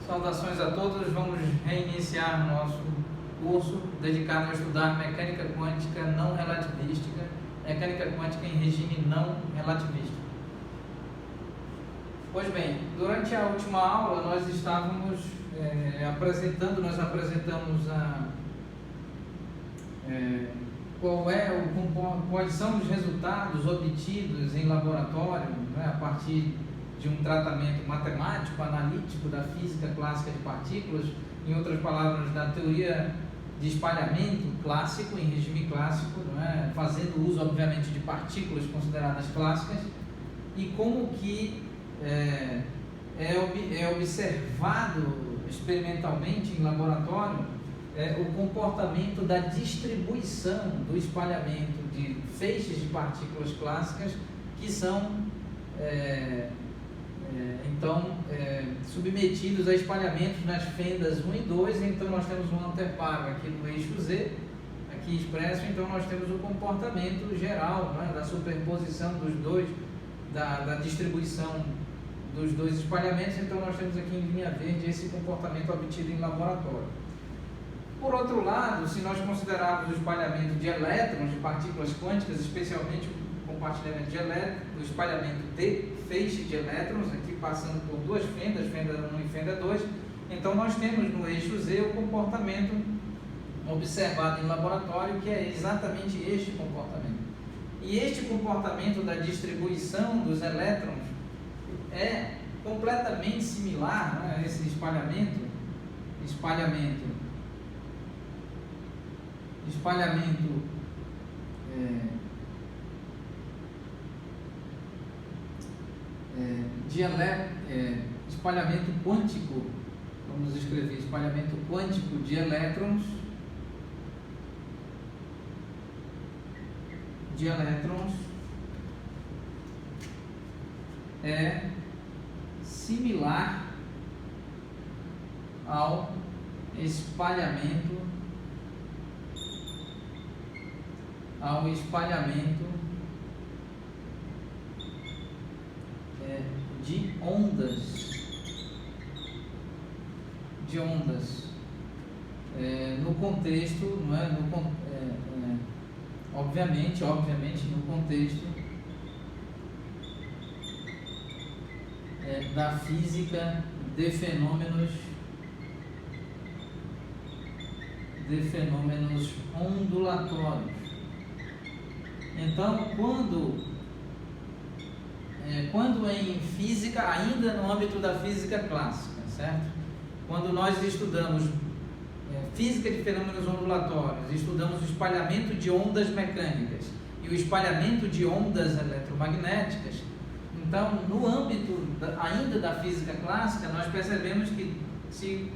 Saudações a todos, vamos reiniciar nosso curso dedicado a estudar mecânica quântica não relativística, mecânica quântica em regime não relativístico. Pois bem, durante a última aula nós estávamos apresentamos quais são os resultados obtidos em laboratório, né, a partir de um tratamento matemático, analítico da física clássica de partículas, em outras palavras, da teoria de espalhamento clássico, em regime clássico, né, fazendo uso, obviamente, de partículas consideradas clássicas, e como que é observado experimentalmente em laboratório o comportamento da distribuição do espalhamento de feixes de partículas clássicas que são submetidos a espalhamentos nas fendas 1 e 2. Então nós temos um anteparo aqui no eixo Z, aqui expresso. Então nós temos o comportamento geral, né, da superposição dos dois, da distribuição dos dois espalhamentos. Então nós temos aqui em linha verde esse comportamento obtido em laboratório. Por outro lado, se nós considerarmos o espalhamento de elétrons de partículas quânticas, especialmente o compartilhamento de elétrons, o espalhamento de feixe de elétrons, aqui passando por duas fendas, fenda 1 e fenda 2, então nós temos no eixo Z o comportamento observado em laboratório, que é exatamente este comportamento. E este comportamento da distribuição dos elétrons é completamente similar, né, a esse espalhamento espalhamento quântico, vamos escrever espalhamento quântico de elétrons é similar ao espalhamento de ondas no contexto, não é? Obviamente no contexto da física de fenômenos ondulatórios. Então, quando em física, ainda no âmbito da física clássica, certo? Quando nós estudamos física de fenômenos ondulatórios, estudamos o espalhamento de ondas mecânicas e o espalhamento de ondas eletromagnéticas, então, no âmbito ainda da física clássica, nós percebemos que se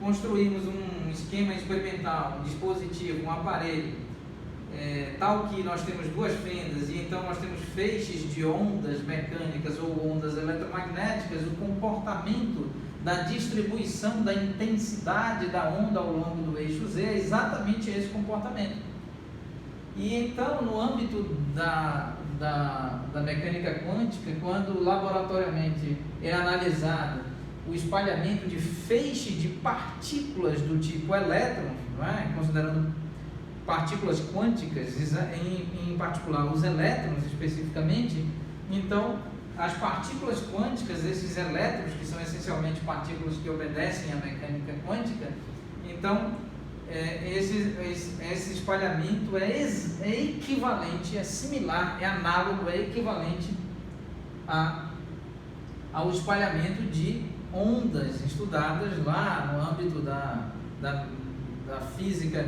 construirmos um esquema experimental, um dispositivo, um aparelho, tal que nós temos duas fendas e então nós temos feixes de ondas mecânicas ou ondas eletromagnéticas, o comportamento da distribuição da intensidade da onda ao longo do eixo Z é exatamente esse comportamento. E então, no âmbito da mecânica quântica, quando laboratoriamente é analisado o espalhamento de feixe de partículas do tipo elétrons, não é? Considerando partículas quânticas, em particular os elétrons especificamente, então as partículas quânticas, esses elétrons que são essencialmente partículas que obedecem à mecânica quântica, então esse espalhamento é equivalente, é similar, é análogo, é equivalente ao espalhamento de ondas estudadas lá no âmbito da física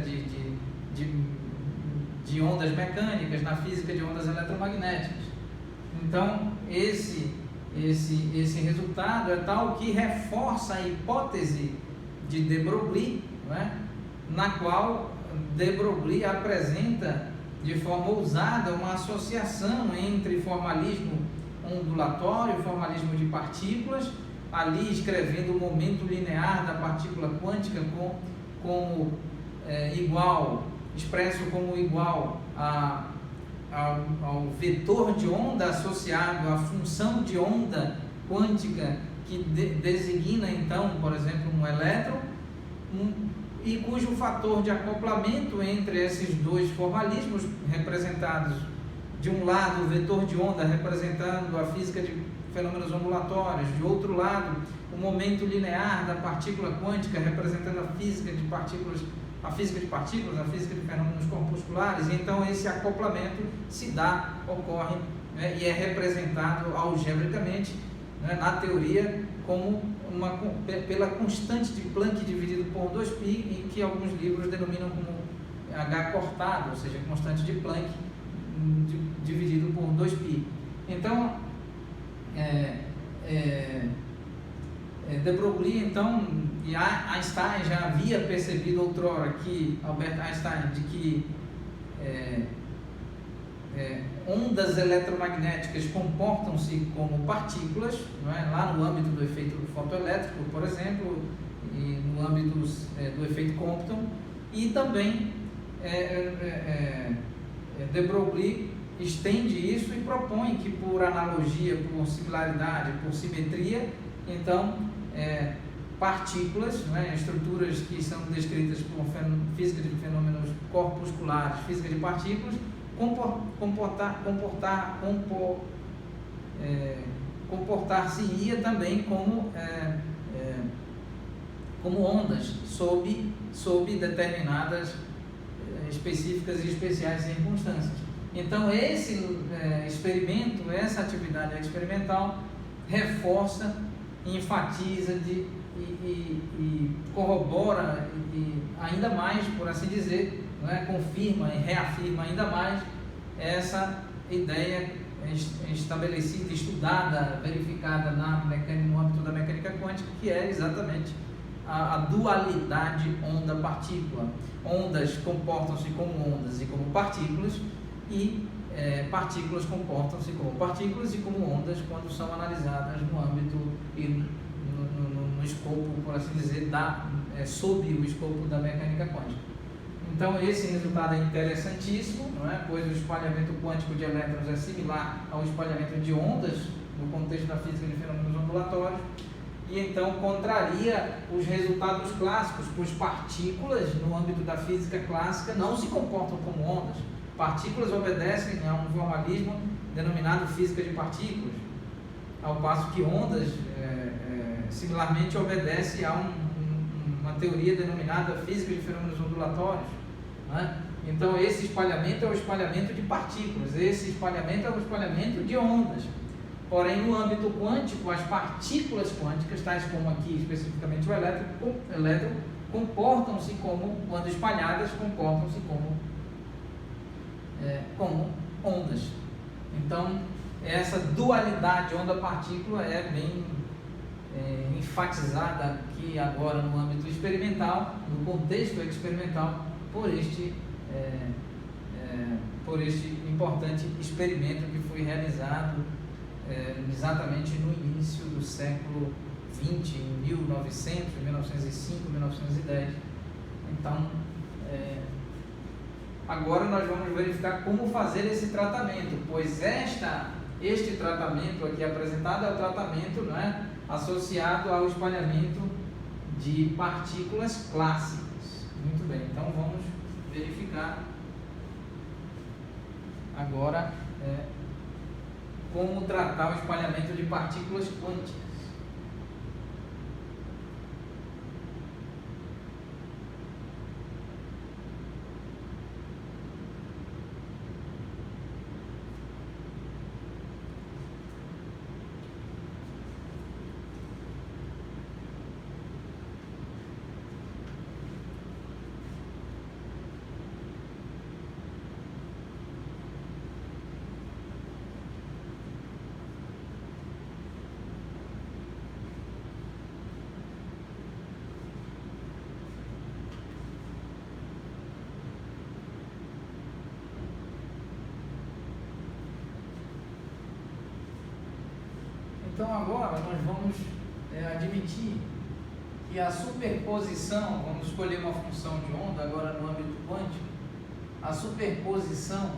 de ondas mecânicas, na física de ondas eletromagnéticas. Então, esse resultado é tal que reforça a hipótese de de Broglie, não é? Na qual de Broglie apresenta de forma ousada uma associação entre formalismo ondulatório e formalismo de partículas, ali escrevendo o momento linear da partícula quântica como igual, expresso como igual ao vetor de onda associado à função de onda quântica que designa então, por exemplo, um elétron, e cujo fator de acoplamento entre esses dois formalismos, representados de um lado o vetor de onda representando a física de fenômenos ondulatórios, de outro lado o momento linear da partícula quântica representando a física de partículas, a física de fenômenos corpusculares. Então esse acoplamento ocorre, né, e é representado algebricamente, né, na teoria como pela constante de Planck dividido por 2π, em que alguns livros denominam como H cortado, ou seja, constante de Planck dividido por 2π. Então, de Broglie, então, e Einstein já havia percebido outrora que, Albert Einstein, de que ondas eletromagnéticas comportam-se como partículas, não é? Lá no âmbito do efeito fotoelétrico, por exemplo, e no âmbito do efeito Compton, e também de Broglie estende isso e propõe que, por analogia, por similaridade, por simetria, então partículas, não é? Estruturas que são descritas por física de fenômenos corpusculares, física de partículas, comportar-se-ia também como ondas sob determinadas específicas e especiais circunstâncias. Então esse experimento, essa atividade experimental reforça, enfatiza e corrobora e ainda mais, por assim dizer, né, confirma e reafirma ainda mais essa ideia estabelecida, estudada, verificada no âmbito da mecânica quântica, que é exatamente a dualidade onda-partícula. Ondas comportam-se como ondas e como partículas, e partículas comportam-se como partículas e como ondas quando são analisadas no âmbito e no escopo, por assim dizer, sob o escopo da mecânica quântica. Então esse resultado é interessantíssimo, não é? Pois o espalhamento quântico de elétrons é similar ao espalhamento de ondas no contexto da física de fenômenos ondulatórios, e então contraria os resultados clássicos, pois partículas no âmbito da física clássica não se comportam como ondas. Partículas obedecem a um formalismo denominado física de partículas, ao passo que ondas similarmente obedecem a uma teoria denominada física de fenômenos ondulatórios, né? Então esse espalhamento é o espalhamento de partículas, esse espalhamento é o espalhamento de ondas. Porém, no âmbito quântico, as partículas quânticas, tais como aqui especificamente o elétron, comportam-se como, quando espalhadas, comportam-se como ondas. Então essa dualidade onda-partícula é bem enfatizada aqui agora no âmbito experimental, no contexto experimental, por este importante experimento que foi realizado exatamente no início do século XX, em 1900, 1905, 1910. Então, agora nós vamos verificar como fazer esse tratamento, pois este tratamento aqui apresentado é o tratamento, não é, associado ao espalhamento de partículas clássicas. Muito bem, então vamos verificar agora como tratar o espalhamento de partículas quânticas. Então agora nós vamos admitir que a superposição, vamos escolher uma função de onda agora no âmbito quântico, a superposição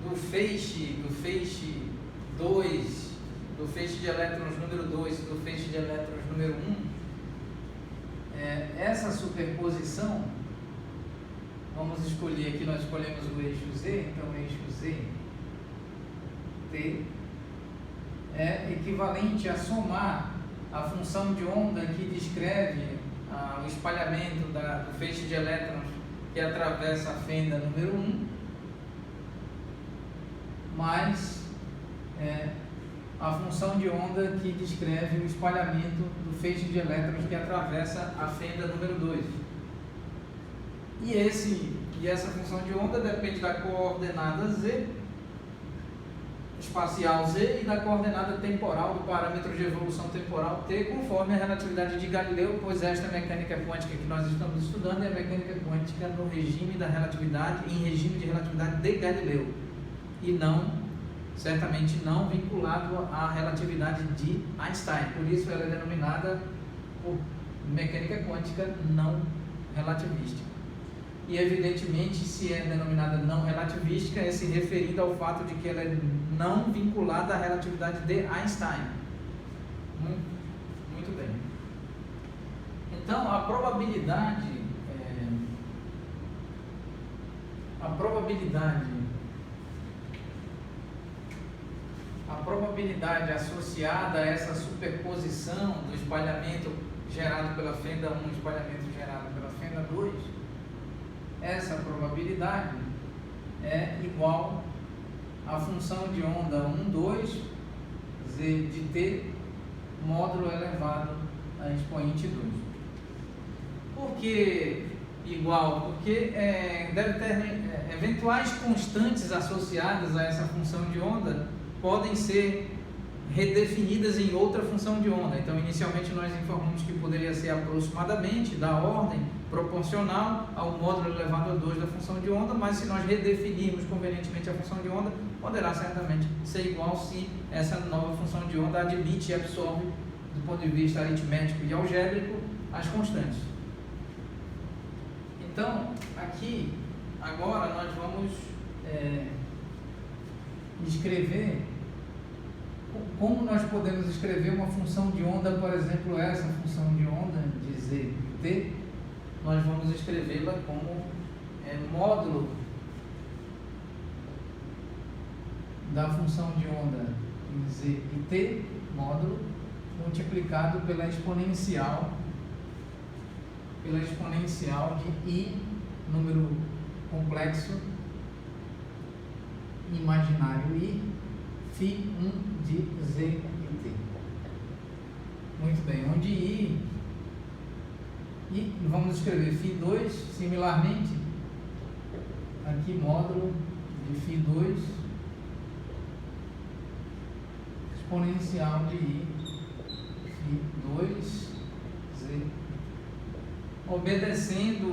do feixe 2, do feixe de elétrons número 2 e do feixe de elétrons número 1, essa superposição, vamos escolher aqui, nós escolhemos o eixo Z, então o eixo Z, T, é equivalente a somar a função de onda que descreve o espalhamento do feixe de elétrons que atravessa a fenda número 1, mais a função de onda que descreve o espalhamento do feixe de elétrons que atravessa a fenda número 2. E essa função de onda depende da coordenada Z, espacial Z, e da coordenada temporal do parâmetro de evolução temporal T, conforme a relatividade de Galileu, pois esta mecânica quântica que nós estamos estudando é a mecânica quântica no regime da relatividade, em regime de relatividade de Galileu, e não, certamente não vinculado à relatividade de Einstein. Por isso ela é denominada por mecânica quântica não relativística. E evidentemente, se é denominada não relativística, é se referindo ao fato de que ela é não vinculada à relatividade de Einstein. Muito bem. Então, a probabilidade associada a essa superposição do espalhamento gerado pela fenda 1 e espalhamento gerado pela fenda 2, essa probabilidade é igual à função de onda 1, 2, Z de T, módulo elevado a expoente 2. Por que igual? Porque deve ter eventuais constantes associadas a essa função de onda podem ser redefinidas em outra função de onda. Então, inicialmente nós informamos que poderia ser aproximadamente da ordem proporcional ao módulo elevado a 2 da função de onda, mas se nós redefinirmos convenientemente a função de onda, poderá certamente ser igual se essa nova função de onda admite e absorve, do ponto de vista aritmético e algébrico, as constantes. Então, aqui, agora nós vamos escrever como nós podemos escrever uma função de onda, por exemplo, essa função de onda de Z e T, nós vamos escrevê-la como módulo da função de onda em Z e T, módulo, multiplicado pela exponencial de I, número complexo, imaginário I, Φ1 de Z e T. Muito bem, onde I, vamos escrever Φ2, similarmente, aqui módulo de Φ2, exponencial de I, Φ2, Z. Obedecendo,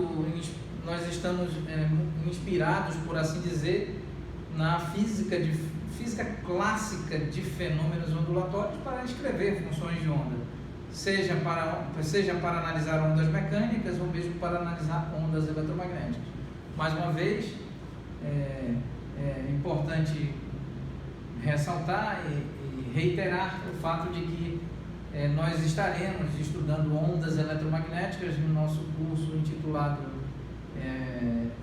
nós estamos inspirados, por assim dizer, na física clássica de fenômenos ondulatórios para escrever funções de onda, seja para analisar ondas mecânicas ou mesmo para analisar ondas eletromagnéticas. Mais uma vez, é importante ressaltar e reiterar o fato de que nós estaremos estudando ondas eletromagnéticas no nosso curso intitulado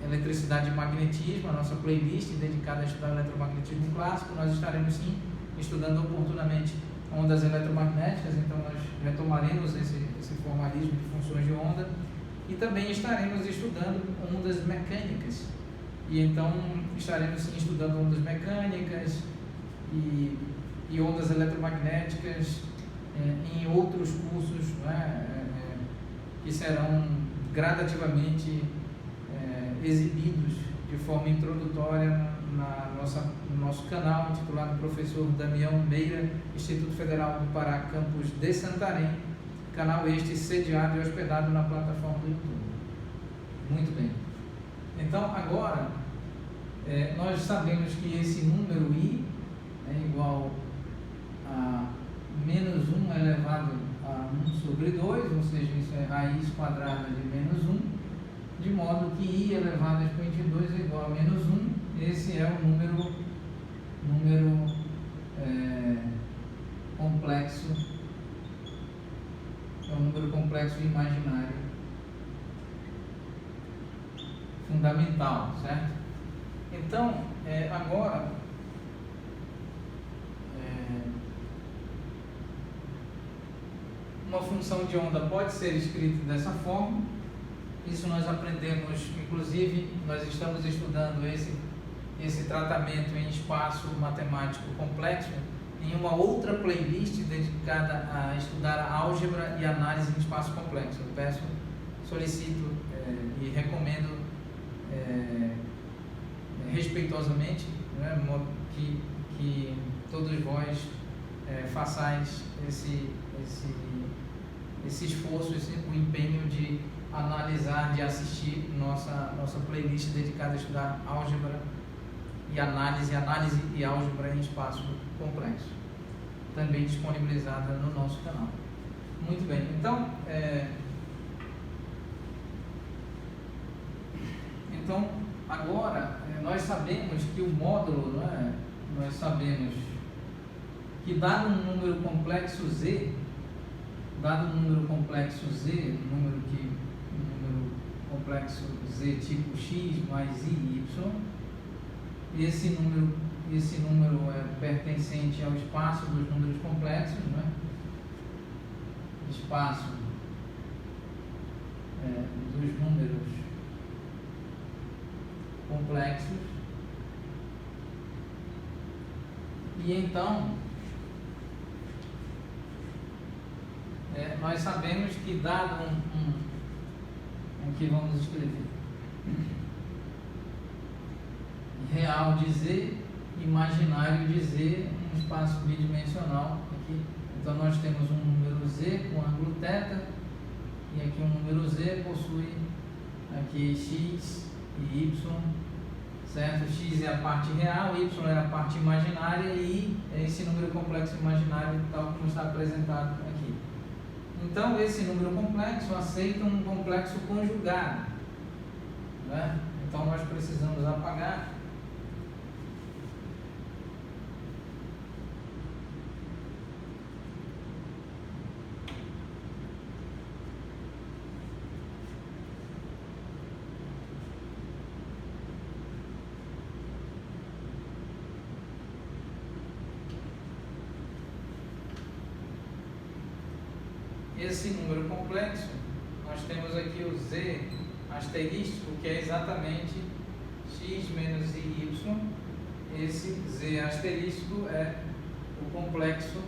Eletricidade e Magnetismo, a nossa playlist dedicada a estudar eletromagnetismo clássico. Nós estaremos sim estudando oportunamente ondas eletromagnéticas, então nós retomaremos esse formalismo de funções de onda, e também estaremos estudando ondas mecânicas, e então estaremos sim estudando ondas mecânicas e ondas eletromagnéticas em outros cursos, que serão gradativamente exibidos de forma introdutória no nosso canal, intitulado Professor Damião Meira, Instituto Federal do Pará, campus de Santarém, canal este sediado e hospedado na plataforma do YouTube. Muito bem. Então, agora, nós sabemos que esse número I é igual a menos 1 elevado a 1 sobre 2, ou seja, isso é raiz quadrada de menos 1, de modo que I elevado a expoente 2 é igual a menos 1. Esse é o número complexo, é um número complexo imaginário fundamental, certo? Então, agora, uma função de onda pode ser escrita dessa forma. Isso nós aprendemos, inclusive, nós estamos estudando esse tratamento em espaço matemático complexo em uma outra playlist dedicada a estudar a álgebra e análise em espaço complexo. Eu solicito e recomendo respeitosamente, né, que todos vós façais esse esforço, o empenho de analisar, de assistir nossa playlist dedicada a estudar álgebra e análise e álgebra em espaço complexo, também disponibilizada no nosso canal. Muito bem, então agora nós sabemos que o módulo, nós sabemos que dado um número complexo Z, um número complexo Z tipo x mais y, esse número é pertencente ao espaço dos números complexos, espaço dos números complexos. E então nós sabemos que dado que vamos escrever real de Z, imaginário de Z, um espaço bidimensional aqui. Então nós temos um número Z com ângulo θ, e aqui um número Z possui aqui x e y, certo? X é a parte real, y é a parte imaginária, e é esse número complexo imaginário tal como está apresentado aqui. Então esse número complexo aceita um complexo conjugado, né? Então nós precisamos apagar esse número complexo. Nós temos aqui o Z asterístico, que é exatamente x menos y. Esse Z asterístico é o complexo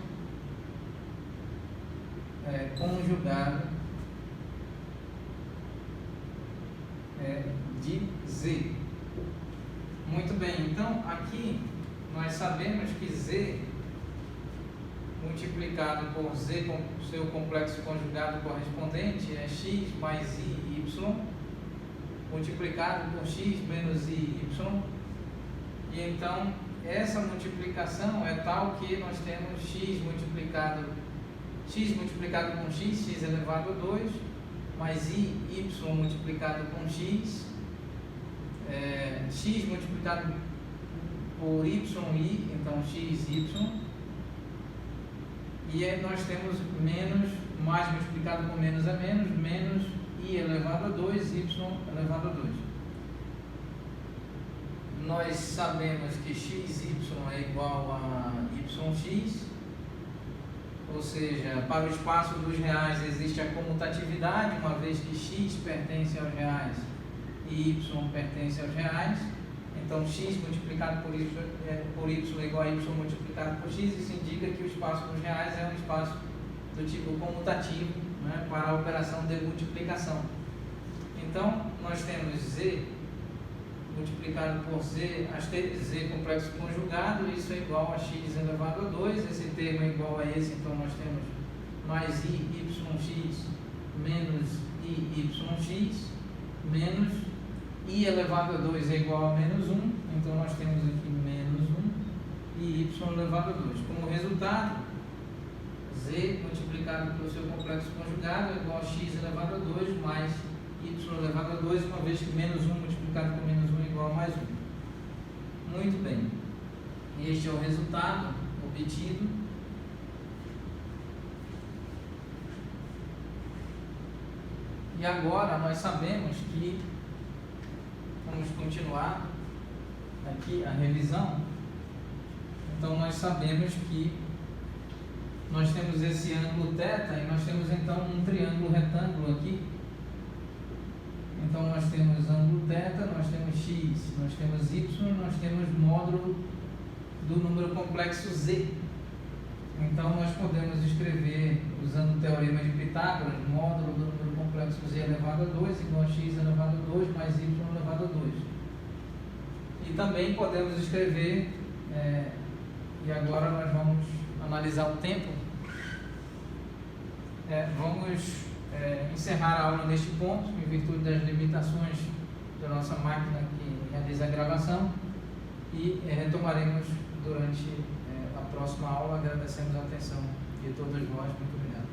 conjugado de Z. Muito bem, então aqui nós sabemos que Z multiplicado por Z com seu complexo conjugado correspondente é x mais y, multiplicado por x menos y. E então essa multiplicação é tal que nós temos x multiplicado com x elevado a 2, mais y multiplicado com x multiplicado por y, então xy. E aí nós temos menos, mais multiplicado com menos é menos i elevado a 2, y elevado a 2. Nós sabemos que xy é igual a yx, ou seja, para o espaço dos reais existe a comutatividade, uma vez que x pertence aos reais e y pertence aos reais. Então x multiplicado por y é igual a y multiplicado por x. Isso indica que o espaço dos reais é um espaço do tipo comutativo, né, para a operação de multiplicação. Então nós temos z multiplicado por z complexo conjugado, isso é igual a x elevado a 2. Esse termo é igual a esse, então nós temos mais iyx menos iyx menos i elevado a 2 é igual a menos 1, então nós temos aqui menos 1 e y elevado a 2. Como resultado, z multiplicado pelo seu complexo conjugado é igual a x elevado a 2 mais y elevado a 2, uma vez que menos 1 multiplicado por menos 1 é igual a mais 1. Muito bem, este é o resultado obtido E agora nós sabemos que, vamos continuar aqui a revisão. Então nós sabemos que nós temos esse ângulo θ e nós temos então um triângulo retângulo aqui. Então nós temos ângulo θ, nós temos x, nós temos y, nós temos módulo do número complexo z. Então nós podemos escrever, usando o teorema de Pitágoras, módulo do número complexo z elevado a 2 igual a x elevado a 2 mais y elevado a 2. E também podemos escrever, e agora nós vamos analisar o tempo. Vamos encerrar a aula neste ponto, em virtude das limitações da nossa máquina que realiza a gravação, e retomaremos durante a próxima aula. Agradecemos a atenção de todos vós. Muito obrigado.